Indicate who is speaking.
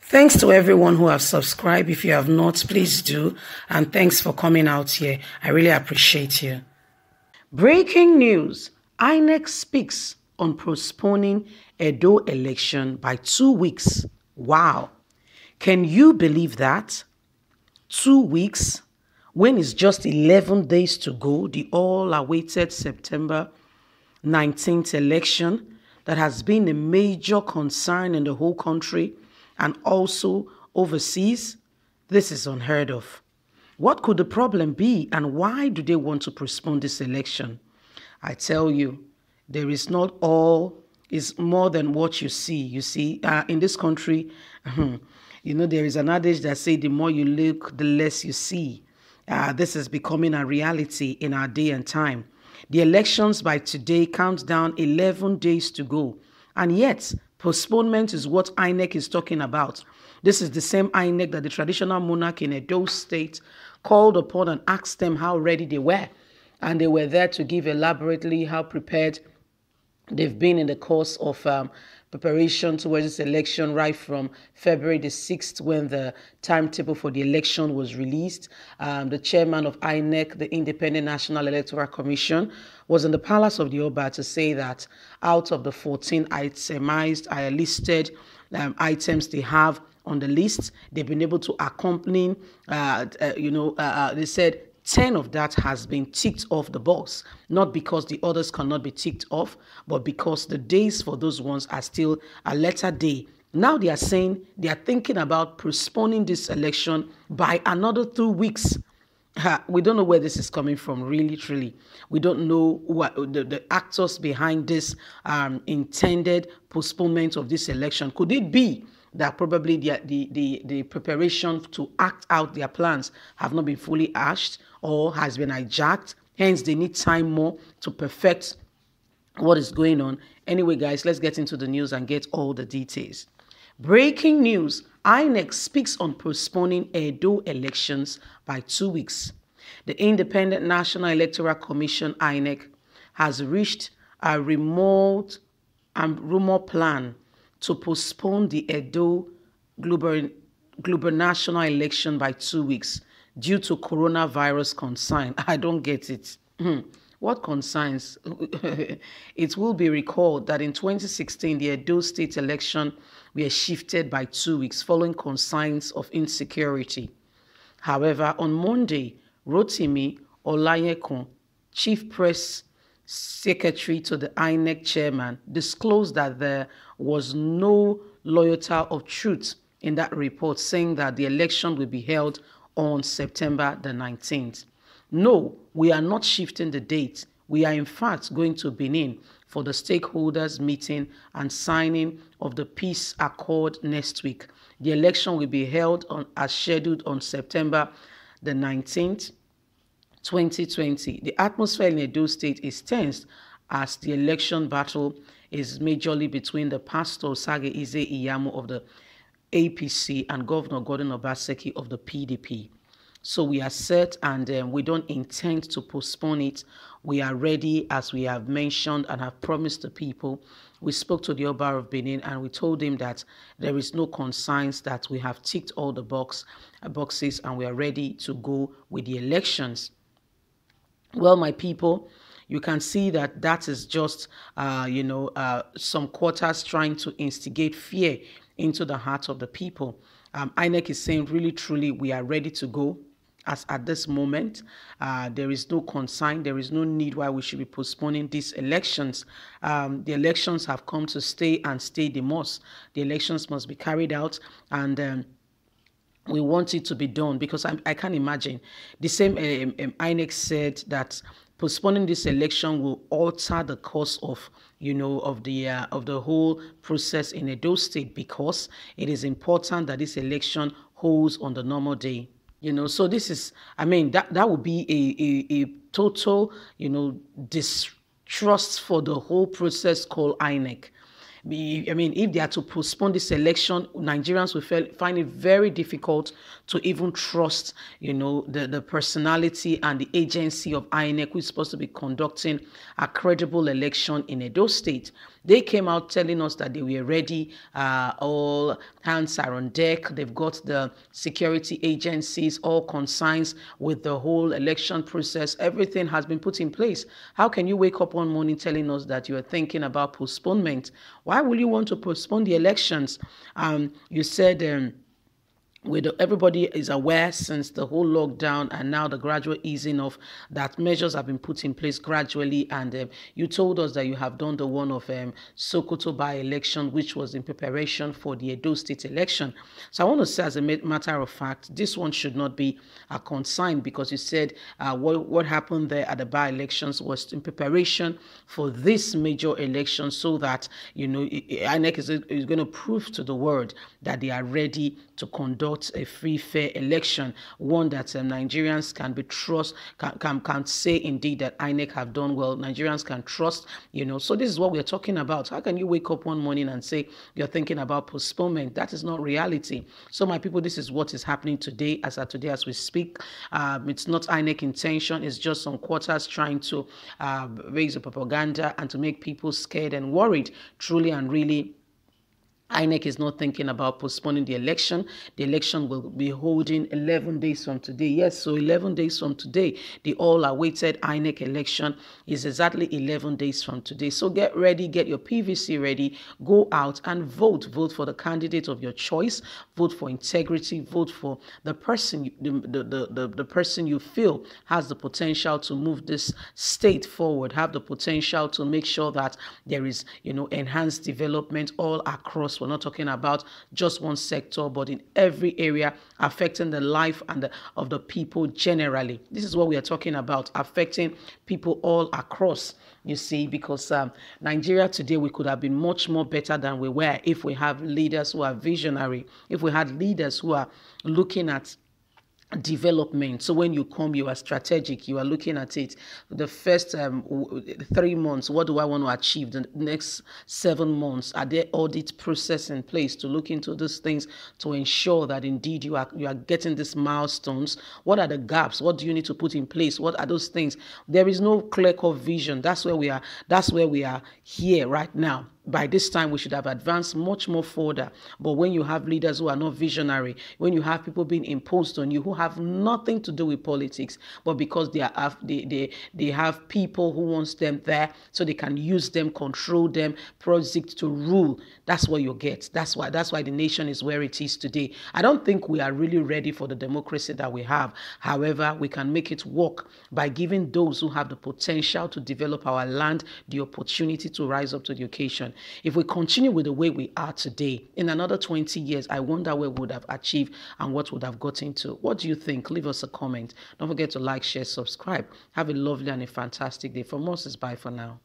Speaker 1: Thanks to everyone who have subscribed. If you have not, please do. And thanks for coming out here. I really appreciate you. Breaking news. Inec speaks on postponing Edo election by 2 weeks. Wow. Can you believe that? 2 weeks? When it's just 11 days to go, the all-awaited September 19th election that has been a major concern in the whole country and also overseas. This is unheard of. What could the problem be, and why do they want to postpone this election? I tell you, there is not all, is more than what you see. You see, in this country, there is an adage that says the more you look, the less you see. This is becoming a reality in our day and time. The elections by today count down 11 days to go, and yet postponement is what Inec is talking about. This is the same Inec that the traditional monarch in Edo State called upon and asked them how ready they were. And they were there to give elaborately how prepared they've been in the course of preparation towards this election right from February the 6th when the timetable for the election was released. The chairman of Inec, the Independent National Electoral Commission, was in the Palace of the Oba to say that out of the 14 itemized, listed items they have on the list, they've been able to accompany, they said 10 of that has been ticked off the box, not because the others cannot be ticked off, but because the days for those ones are still a later day. Now they are saying they are thinking about postponing this election by another 2 weeks. We don't know where this is coming from, really, truly. We don't know what the actors behind this intended postponement of this election. Could it be that probably the preparation to act out their plans have not been fully hashed or has been hijacked? Hence, they need time more to perfect what is going on. Anyway, guys, let's get into the news and get all the details. Breaking news. Inec speaks on postponing Edo elections by 2 weeks. The Independent National Electoral Commission, Inec, has reached a remote and rumor plan to postpone the Edo gubernatorial election by 2 weeks due to coronavirus concern. I don't get it. What concerns? It will be recalled that in 2016, the Edo state election were shifted by 2 weeks following concerns of insecurity. However, on Monday, Rotimi Olayekun, chief press secretary to the INEC chairman, disclosed that there was no iota of truth in that report, saying that the election will be held on September the 19th. No, we are not shifting the date. We are in fact going to Benin for the stakeholders meeting and signing of the peace accord next week. The election will be held as scheduled on September the 19th, 2020. The atmosphere in Edo State is tense as the election battle is majorly between the pastor Sage Ize Iyamu of the APC and Governor Gordon Obaseki of the PDP. So we are set, and we don't intend to postpone it. We are ready, as we have mentioned and have promised the people. We spoke to the Oba of Benin and we told him that there is no concerns, that we have ticked all the boxes and we are ready to go with the elections. Well, my people, you can see that that is just, some quarters trying to instigate fear into the hearts of the people. INEC is saying, really, truly, we are ready to go. As at this moment, there is no concern, there is no need why we should be postponing these elections. The elections have come to stay and stay the most. The elections must be carried out, and we want it to be done, because I can't imagine. The same INEC said that postponing this election will alter the course of, of the whole process in Edo State, because it is important that this election holds on the normal day. So this is, that would be a total, distrust for the whole process called INEC. I mean, if they are to postpone this election, Nigerians will find it very difficult to even trust, the personality and the agency of INEC, who is supposed to be conducting a credible election in Edo State. They came out telling us that they were ready. All hands are on deck. They've got the security agencies, all consigns with the whole election process. Everything has been put in place. How can you wake up one morning telling us that you are thinking about postponement? Why will you want to postpone the elections? You said everybody is aware since the whole lockdown and now the gradual easing of that, measures have been put in place gradually, and you told us that you have done the one of Sokoto by-election, which was in preparation for the Edo State election. So I want to say, as a matter of fact, this one should not be a consign, because you said what happened there at the by-elections was in preparation for this major election, so that INEC is going to prove to the world that they are ready to conduct a free, fair election, one that Nigerians can be can say indeed that INEC have done well. Nigerians can trust, So this is what we're talking about. How can you wake up one morning and say you're thinking about postponement? That is not reality. So my people, this is what is happening today, as we speak. It's not INEC intention. It's just some quarters trying to raise the propaganda and to make people scared and worried. Truly and really, INEC is not thinking about postponing the election. The election will be holding 11 days from today. Yes, so 11 days from today, the all-awaited INEC election is exactly 11 days from today. So get ready, get your PVC ready, go out and vote. Vote for the candidate of your choice. Vote for integrity. Vote for the person, the person you feel has the potential to move this state forward, have the potential to make sure that there is, enhanced development all across. We're not talking about just one sector, but in every area, affecting the life of the people generally. This is what we are talking about, affecting people all across, you see, because Nigeria today, we could have been much more better than we were if we have leaders who are visionary, if we had leaders who are looking at development. So when you come, you are strategic, you are looking at it. The first 3 months, what do I want to achieve? The next 7 months, are there audit process in place to look into these things to ensure that indeed you are getting these milestones? What are the gaps? What do you need to put in place? What are those things? There is no clear-cut vision. That's where we are here right now. By this time, we should have advanced much more further. But when you have leaders who are not visionary, when you have people being imposed on you who have nothing to do with politics, but because they have people who wants them there so they can use them, control them, project to rule, that's what you get. That's why the nation is where it is today. I don't think we are really ready for the democracy that we have. However, we can make it work by giving those who have the potential to develop our land the opportunity to rise up to the occasion. If we continue with the way we are today, in another 20 years, I wonder where we would have achieved and what would have gotten to. What do you think? Leave us a comment. Don't forget to like, share, subscribe. Have a lovely and a fantastic day. From us, it's bye for now.